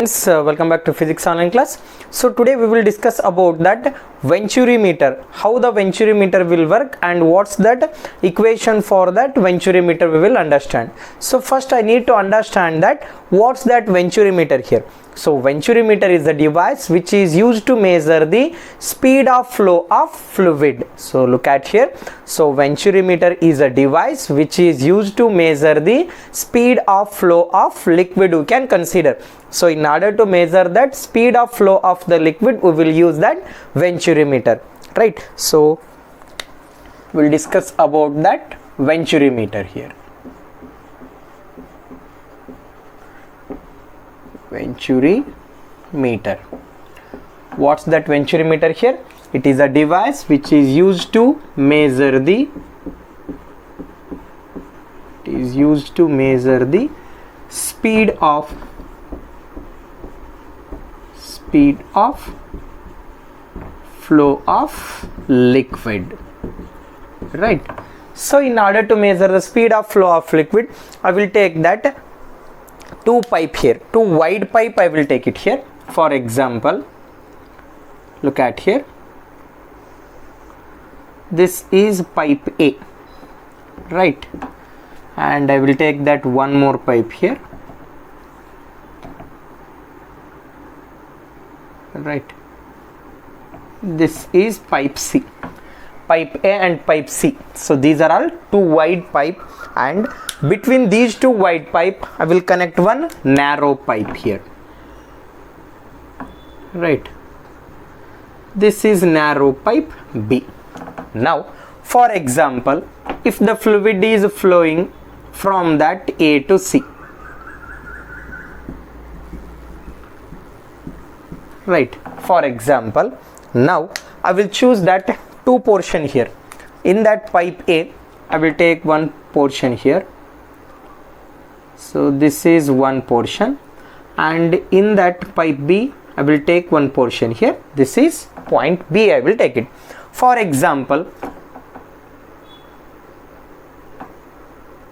Welcome back to physics online class. So today we will discuss about that Venturi meter, how the Venturi meter will work and what's that equation for that Venturi meter we will understand. So first I need to understand that what's that Venturi meter here. So Venturi meter is a device which is used to measure the speed of flow of fluid. So look at here. So Venturi meter is a device which is used to measure the speed of flow of liquid we can consider. So in order to measure that speed of flow of the liquid, we will use that Venturi meter, right? So we'll discuss about that Venturi meter here. Venturi meter. What's that Venturi meter here? It is a device which is used to measure the speed of flow of liquid, right? So in order to measure the speed of flow of liquid, I will take that two wide pipe I will take it here. For example, look at here, this is pipe A, right? And I will take that one more pipe here, right? This is pipe C, pipe A and pipe C. So these are all two wide pipe, and between these two wide pipe I will connect one narrow pipe here, right? This is narrow pipe B. Now for example, if the fluid is flowing from that A to C, right? For example, now I will choose that two portion here. In that pipe A, I will take one portion here. So this is one portion, and in that pipe B, I will take one portion here. This is point B, I will take it. For example,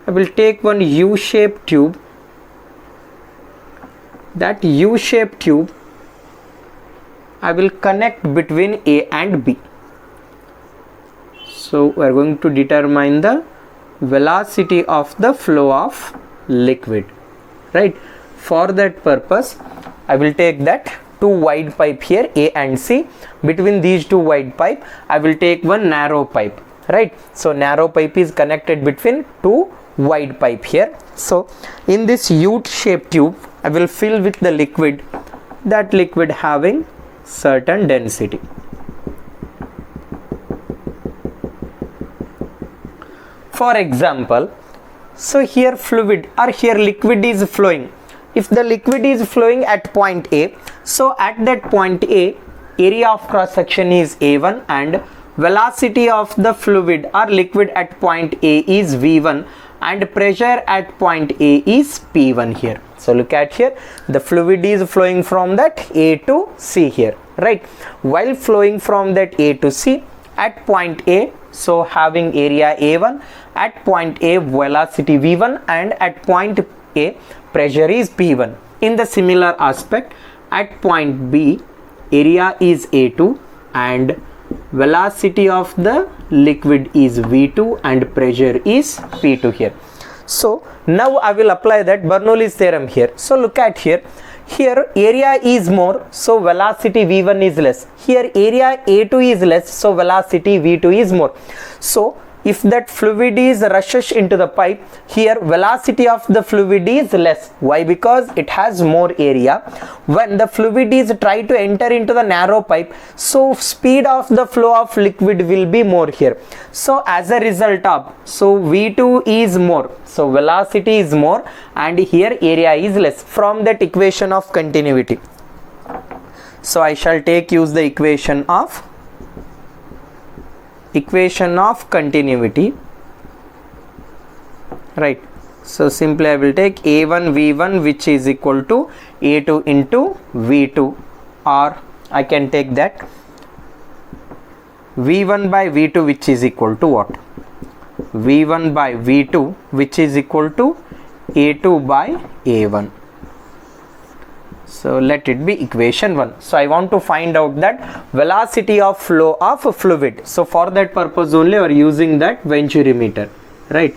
I will take one U-shaped tube. That U-shaped tube I will connect between A and B. So we are going to determine the velocity of the flow of liquid, right? For that purpose, I will take that two wide pipe here, A and C. Between these two wide pipe, I will take one narrow pipe, right? So narrow pipe is connected between two wide pipe here. So in this U-shaped tube, I will fill with the liquid, that liquid having certain density. For example, so here fluid or here liquid is flowing. If the liquid is flowing at point A, so at that point A, area of cross section is A1 and velocity of the fluid or liquid at point A is V1 and pressure at point A is P1 here. So look at here, the fluid is flowing from that A to C here, right? While flowing from that A to C at point A, so having area A1, at point A velocity V1 and at point A pressure is P1. In the similar aspect, at point B, area is A2 and velocity of the liquid is V2 and pressure is P2 here. So now I will apply that Bernoulli's theorem here. So look at here, here area is more, so velocity V1 is less. Here area A2 is less, so velocity V2 is more. So if that fluid is rushes into the pipe, here velocity of the fluid is less. Why? Because it has more area. When the fluid is try to enter into the narrow pipe, so speed of the flow of liquid will be more here. So as a result of, so V2 is more, so velocity is more and here area is less from that equation of continuity. So I shall use the equation of continuity, right? So simply I will take A1 V1 which is equal to A2 into V2, or I can take that V1 by V2 which is equal to what? V1 by V2 which is equal to A2 by A1. So let it be equation 1. So I want to find out that velocity of flow of fluid. So for that purpose only we are using that Venturi meter, right?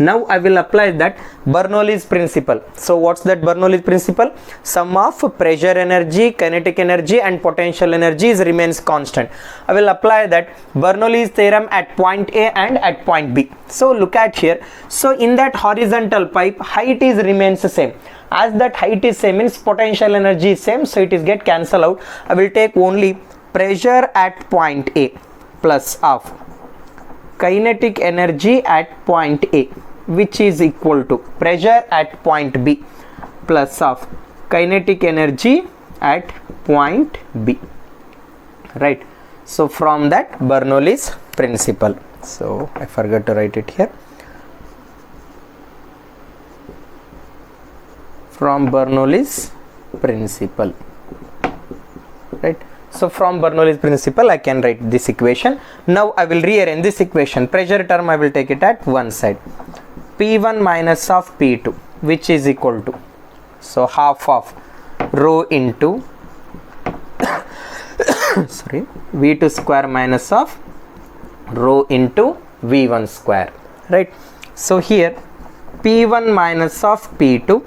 Now I will apply that Bernoulli's principle. So what's that Bernoulli's principle? Sum of pressure energy, kinetic energy and potential energies remains constant. I will apply that Bernoulli's theorem at point A and at point B. So look at here. So in that horizontal pipe, height is remains the same. As that height is same means potential energy is same, so it is get cancel out. I will take only pressure at point A plus of kinetic energy at point A, which is equal to pressure at point B plus of kinetic energy at point B, right? So from that Bernoulli's principle. So I forgot to write it here. From Bernoulli's principle, right? So from Bernoulli's principle I can write this equation. Now I will rearrange this equation. Pressure term I will take it at one side. P1 minus of P2, which is equal to, so half of rho into sorry, V2 square minus of rho into V1 square, right? So here P1 minus of P2,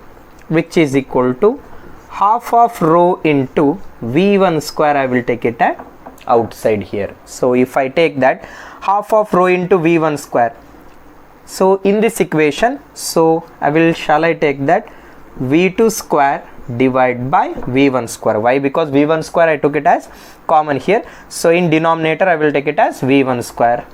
which is equal to half of rho into V1 square, I will take it at outside here. So if I take that half of rho into V1 square, so in this equation, so shall I take that V2 square divided by V1 square. Why? Because V1 square I took it as common here. So in denominator I will take it as V1 square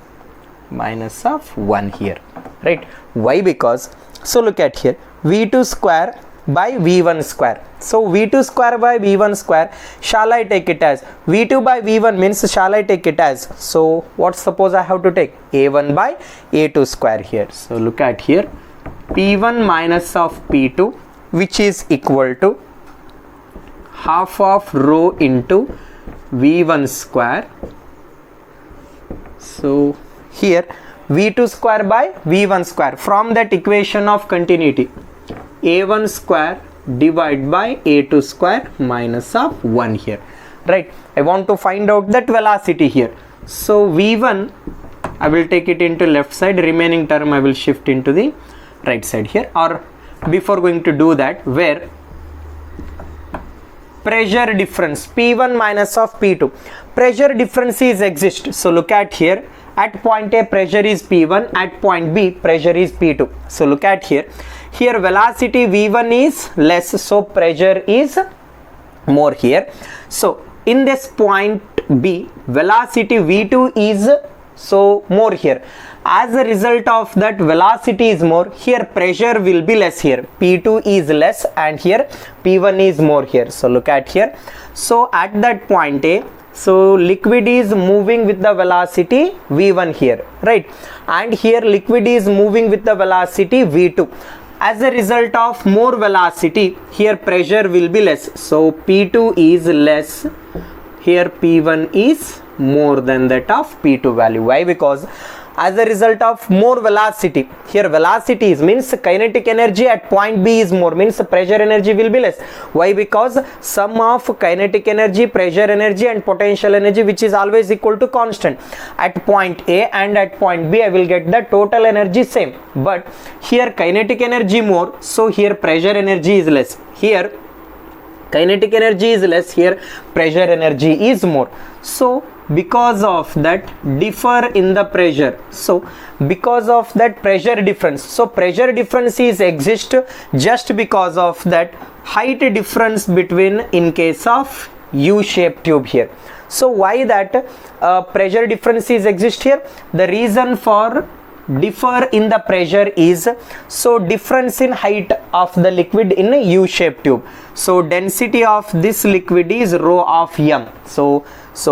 minus of 1 here, right? Why? Because, so look at here, V2 square by V1 square. So V2 square by V1 square, shall I take it as V2 by V1 means shall I take it as, so what suppose I have to take A1 by A2 square here. So look at here, P1 minus of P2, which is equal to half of rho into V1 square. So here V2 square by V1 square, from that equation of continuity, A1 square divided by A2 square minus of 1 here, right? I want to find out that velocity here. So V1 I will take it into left side, remaining term I will shift into the right side here. Or before going to do that, where pressure difference P1 minus of P2, pressure difference is exist. So look at here, at point A pressure is P1, at point B pressure is P2. So look at here, here velocity V1 is less, so pressure is more here. So in this point B, velocity V2 is so more here. As a result of that velocity is more, here pressure will be less here. P2 is less and here P1 is more here. So look at here. So at that point A, so liquid is moving with the velocity V1 here, right? And here liquid is moving with the velocity V2. As a result of more velocity, here pressure will be less. So P2 is less, here P1 is more than that of P2 value. Why? Because as a result of more velocity, here velocity is means kinetic energy at point B is more, means pressure energy will be less. Why? Because sum of kinetic energy, pressure energy and potential energy, which is always equal to constant. At point A and at point B I will get the total energy same, but here kinetic energy more, so here pressure energy is less. Here kinetic energy is less, here pressure energy is more. So because of that differ in the pressure, so because of that pressure difference, so pressure difference is exist just because of that height difference between, in case of U-shaped tube here. So why that pressure difference is exist here? The reason for differ in the pressure is, so difference in height of the liquid in a U-shaped tube. So density of this liquid is rho of m. So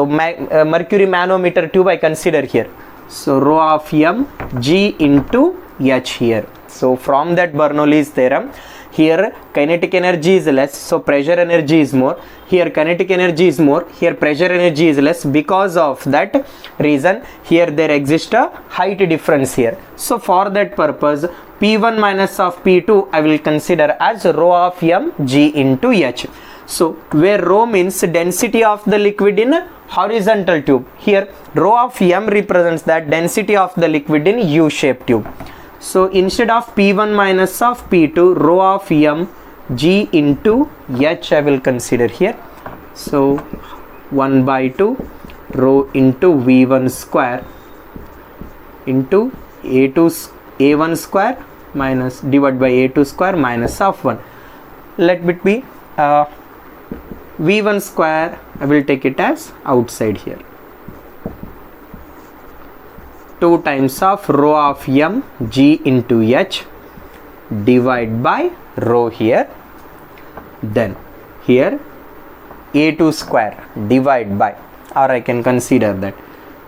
mercury manometer tube I consider here. So rho of m G into H here. So from that Bernoulli's theorem, here kinetic energy is less, so pressure energy is more. Here kinetic energy is more, here pressure energy is less. Because of that reason, here there exists a height difference here. So for that purpose, P1 minus of P2 I will consider as rho of m G into H. So where rho means density of the liquid in a horizontal tube, here rho of m represents that density of the liquid in U-shaped tube. So instead of P1 minus of P2, rho of m g into h I will consider here. So 1 by 2 rho into V1 square into A1 square minus divided by A2 square minus of 1. Let it be V1 square, I will take it as outside here. 2 times of rho of m g into h divided by rho here. Then here A2 square divide by, or I can consider that.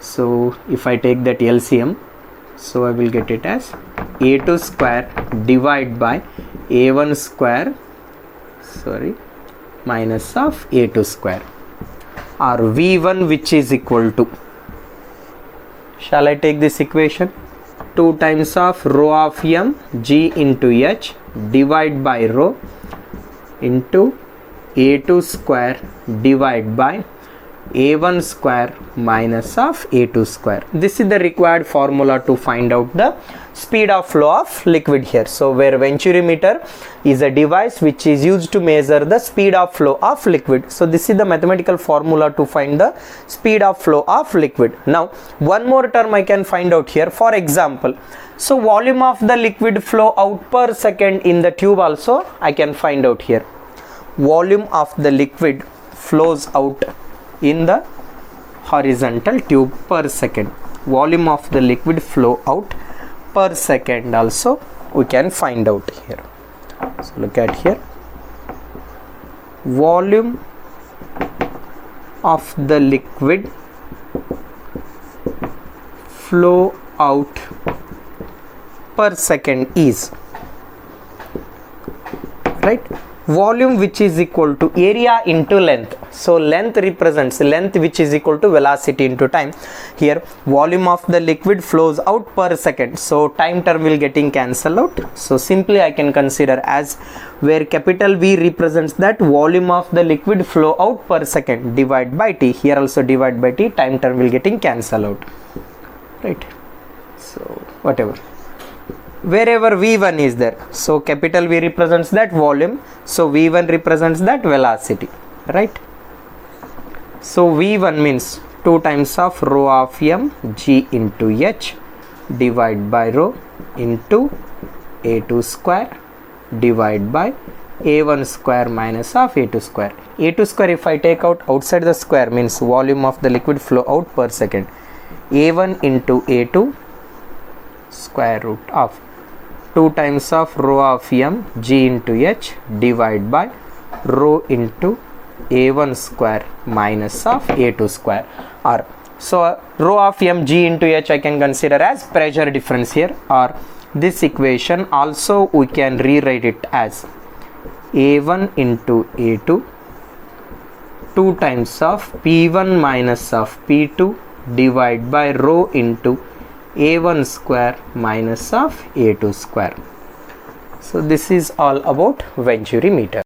So if I take that LCM, so I will get it as A2 square divide by A1 square, minus of A2 square, or V1, which is equal to, shall I take this equation, 2 times of rho of m g into h divide by rho into A2 square divide by A1 square minus of A2 square. This is the required formula to find out the speed of flow of liquid here. So where venturimeter is a device which is used to measure the speed of flow of liquid. So this is the mathematical formula to find the speed of flow of liquid. Now one more term I can find out here. For example, so volume of the liquid flow out per second in the tube also I can find out here. Volume of the liquid flows out in the horizontal tube per second. Volume of the liquid flow out per second also we can find out here. So look at here, volume of the liquid flow out per second is, right, volume which is equal to area into length. So length represents length which is equal to velocity into time. Here volume of the liquid flows out per second, so time term will getting cancelled out. So simply I can consider as where capital V represents that volume of the liquid flow out per second, divide by t. Here also divide by t, time term will getting cancelled out, right? So whatever, wherever V1 is there, so capital V represents that volume, so V1 represents that velocity, right? So V1 means 2 times of rho of m g into h divide by rho into A2 square divide by A1 square minus of A2 square. A2 square if I take out outside the square means volume of the liquid flow out per second. A1 into A2 square root of 2 times of rho of m g into h divide by rho into A1 square minus of A2 square, or so rho of m g into h I can consider as pressure difference here, or this equation also we can rewrite it as A1 into A2 2 times of P1 minus of P2 divide by rho into A1 square minus of A2 square. So this is all about venturimeter.